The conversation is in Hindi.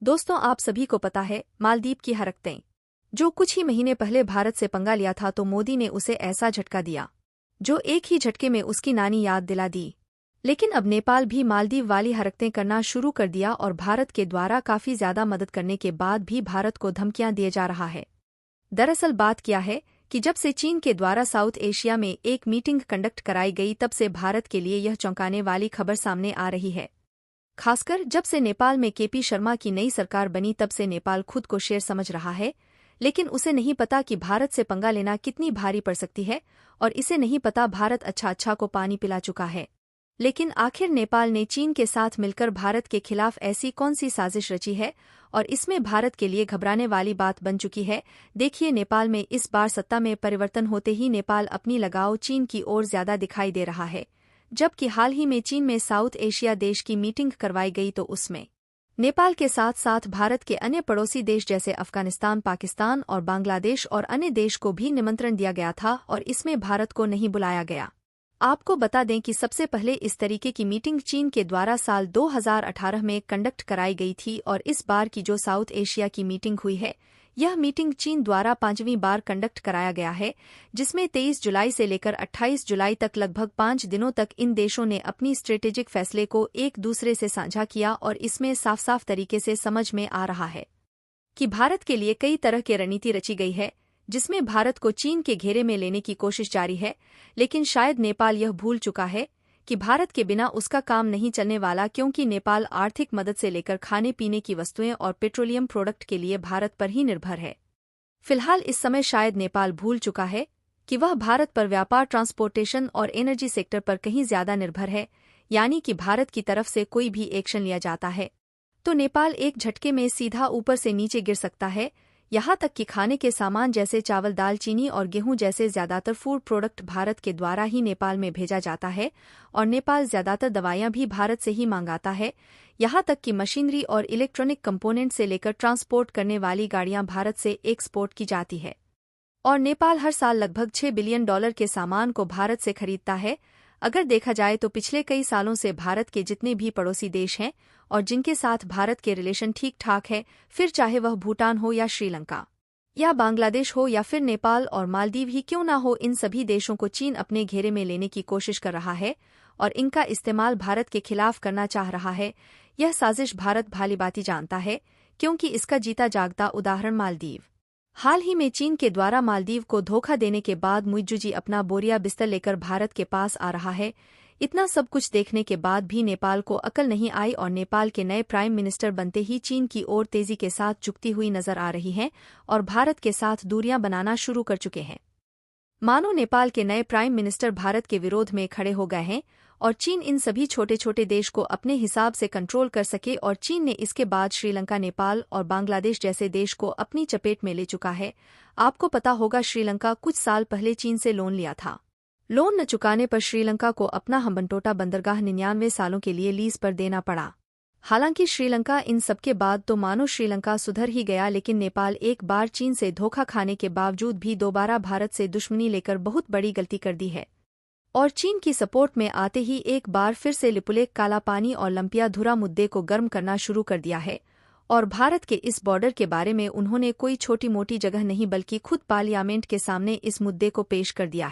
दोस्तों, आप सभी को पता है मालदीव की हरकतें। जो कुछ ही महीने पहले भारत से पंगा लिया था तो मोदी ने उसे ऐसा झटका दिया जो एक ही झटके में उसकी नानी याद दिला दी। लेकिन अब नेपाल भी मालदीव वाली हरकतें करना शुरू कर दिया और भारत के द्वारा काफी ज्यादा मदद करने के बाद भी भारत को धमकियां दिए जा रहा है। दरअसल बात क्या है कि जब से चीन के द्वारा साउथ एशिया में एक मीटिंग कंडक्ट कराई गई तब से भारत के लिए यह चौंकाने वाली खबर सामने आ रही है। खासकर जब से नेपाल में केपी शर्मा की नई सरकार बनी तब से नेपाल खुद को शेर समझ रहा है, लेकिन उसे नहीं पता कि भारत से पंगा लेना कितनी भारी पड़ सकती है और इसे नहीं पता भारत अच्छा को पानी पिला चुका है। लेकिन आखिर नेपाल ने चीन के साथ मिलकर भारत के खिलाफ ऐसी कौन सी साजिश रची है और इसमें भारत के लिए घबराने वाली बात बन चुकी है। देखिए, नेपाल में इस बार सत्ता में परिवर्तन होते ही नेपाल अपनी लगाव चीन की ओर ज्यादा दिखाई दे रहा है। जबकि हाल ही में चीन में साउथ एशिया देश की मीटिंग करवाई गई तो उसमें नेपाल के साथ साथ भारत के अन्य पड़ोसी देश जैसे अफगानिस्तान, पाकिस्तान और बांग्लादेश और अन्य देश को भी निमंत्रण दिया गया था और इसमें भारत को नहीं बुलाया गया। आपको बता दें कि सबसे पहले इस तरीके की मीटिंग चीन के द्वारा साल 2018 में कंडक्ट कराई गई थी और इस बार की जो साउथ एशिया की मीटिंग हुई है, यह मीटिंग चीन द्वारा 5वीं बार कंडक्ट कराया गया है, जिसमें 23 जुलाई से लेकर 28 जुलाई तक लगभग 5 दिनों तक इन देशों ने अपनी स्ट्रेटेजिक फैसले को एक दूसरे से साझा किया और इसमें साफ तरीके से समझ में आ रहा है कि भारत के लिए कई तरह की रणनीति रची गई है, जिसमें भारत को चीन के घेरे में लेने की कोशिश जारी है। लेकिन शायद नेपाल यह भूल चुका है कि भारत के बिना उसका काम नहीं चलने वाला, क्योंकि नेपाल आर्थिक मदद से लेकर खाने पीने की वस्तुएं और पेट्रोलियम प्रोडक्ट के लिए भारत पर ही निर्भर है। फिलहाल इस समय शायद नेपाल भूल चुका है कि वह भारत पर व्यापार, ट्रांसपोर्टेशन और एनर्जी सेक्टर पर कहीं ज्यादा निर्भर है, यानी कि भारत की तरफ से कोई भी एक्शन लिया जाता है तो नेपाल एक झटके में सीधा ऊपर से नीचे गिर सकता है। यहाँ तक कि खाने के सामान जैसे चावल, दाल, चीनी और गेहूं जैसे ज्यादातर फूड प्रोडक्ट भारत के द्वारा ही नेपाल में भेजा जाता है और नेपाल ज्यादातर दवाइयां भी भारत से ही मंगाता है। यहाँ तक कि मशीनरी और इलेक्ट्रॉनिक कंपोनेंट से लेकर ट्रांसपोर्ट करने वाली गाड़ियां भारत से एक्सपोर्ट की जाती है और नेपाल हर साल लगभग $6 बिलियन के सामान को भारत से खरीदता है। अगर देखा जाए तो पिछले कई सालों से भारत के जितने भी पड़ोसी देश हैं और जिनके साथ भारत के रिलेशन ठीक ठाक है, फिर चाहे वह भूटान हो या श्रीलंका या बांग्लादेश हो या फिर नेपाल और मालदीव ही क्यों ना हो, इन सभी देशों को चीन अपने घेरे में लेने की कोशिश कर रहा है और इनका इस्तेमाल भारत के खिलाफ करना चाह रहा है। यह साजिश भारत भालीभांति जानता है, क्योंकि इसका जीता जागता उदाहरण मालदीव। हाल ही में चीन के द्वारा मालदीव को धोखा देने के बाद मुइज्जू अपना बोरिया बिस्तर लेकर भारत के पास आ रहा है। इतना सब कुछ देखने के बाद भी नेपाल को अकल नहीं आई और नेपाल के नए प्राइम मिनिस्टर बनते ही चीन की ओर तेजी के साथ झुकती हुई नजर आ रही हैं और भारत के साथ दूरियां बनाना शुरू कर चुके हैं। मानो नेपाल के नए प्राइम मिनिस्टर भारत के विरोध में खड़े हो गए हैं और चीन इन सभी छोटे छोटे देश को अपने हिसाब से कंट्रोल कर सके और चीन ने इसके बाद श्रीलंका, नेपाल और बांग्लादेश जैसे देश को अपनी चपेट में ले चुका है। आपको पता होगा, श्रीलंका कुछ साल पहले चीन से लोन लिया था। लोन न चुकाने पर श्रीलंका को अपना हम्बनटोटा बंदरगाह 99 सालों के लिए लीज पर देना पड़ा। हालांकि श्रीलंका इन सबके बाद तो मानो श्रीलंका सुधर ही गया, लेकिन नेपाल एक बार चीन से धोखा खाने के बावजूद भी दोबारा भारत से दुश्मनी लेकर बहुत बड़ी गलती कर दी है और चीन की सपोर्ट में आते ही एक बार फिर से लिपुलेख, काला पानी और लंपिया धुरा मुद्दे को गर्म करना शुरू कर दिया है और भारत के इस बॉर्डर के बारे में उन्होंने कोई छोटी मोटी जगह नहीं बल्कि खुद पार्लियामेंट के सामने इस मुद्दे को पेश कर दिया है।